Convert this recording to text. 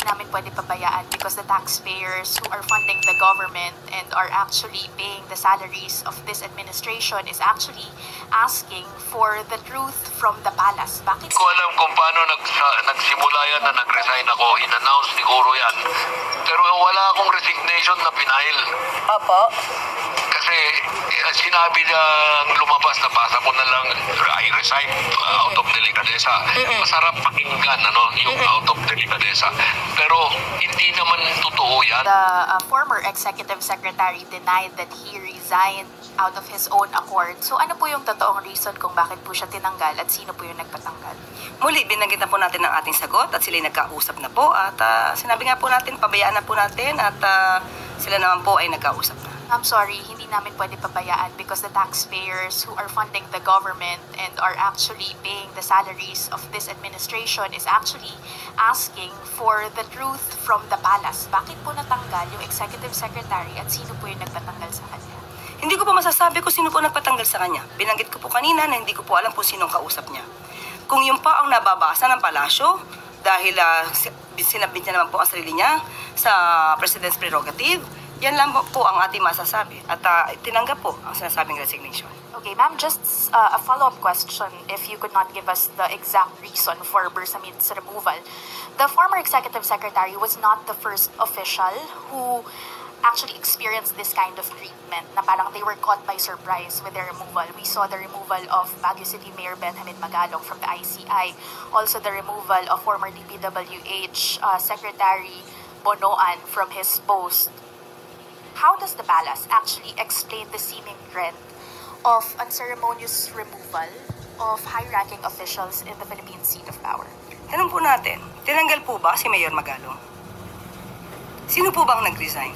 hindi namin pwede pabayaan because the taxpayers who are funding the government and are actually paying the salaries of this administration is actually asking for the truth from the palace. Bakit? Hindi ko alam kung paano nagsimula yan na nag-resign ako. In-announce ni Guro yan. Pero wala akong resignation na pinail. Opo. Kasi sinabi niya lumabas na basa ko na lang I resign out of delicadeza. Masarap pakinggan yung out of delicadeza. Pero hindi naman totoo yan. The former executive secretary denied that he resigned out of his own accord. So ano po yung totoong reason kung bakit po siya tinanggal at sino po yung nagpatanggal? Muli, binanggit na po natin ang ating sagot at sila'y nagkausap na po at sinabi nga po natin, pabayaan na po natin at sila naman po ay nagkausap na. I'm sorry, hindi namin pwede pabayaan because the taxpayers who are funding the government and are actually paying the salaries of this administration is actually asking for the truth from the palace. Bakit po natanggal yung executive secretary at sino po yung nagpatanggal sa kanya? Hindi ko po masasabi kung sino po nagpatanggal sa kanya. Binanggit ko po kanina na hindi ko po alam kung sinong kausap niya. Kung yung pa ang nababasa ng palasyo, dahil sinabit niya naman po ang sarili niya sa President's prerogative, yan lang po ang ating masasabi. At tinanggap po ang sinasabing resignation. Okay, ma'am, just a follow-up question if you could not give us the exact reason for Bersamin's removal. The former executive secretary was not the first official who actually experienced this kind of treatment na parang they were caught by surprise with their removal. We saw the removal of Baguio City Mayor Benjamin Magalong from the ICI. Also the removal of former DPWH Secretary Bonoan from his post. How does the palace actually explain the seeming trend of unceremonious removal of high-ranking officials in the Philippine seat of power? Tanong po natin, tinanggal po ba si Mayor Magalong? Sino po bang nag-resign?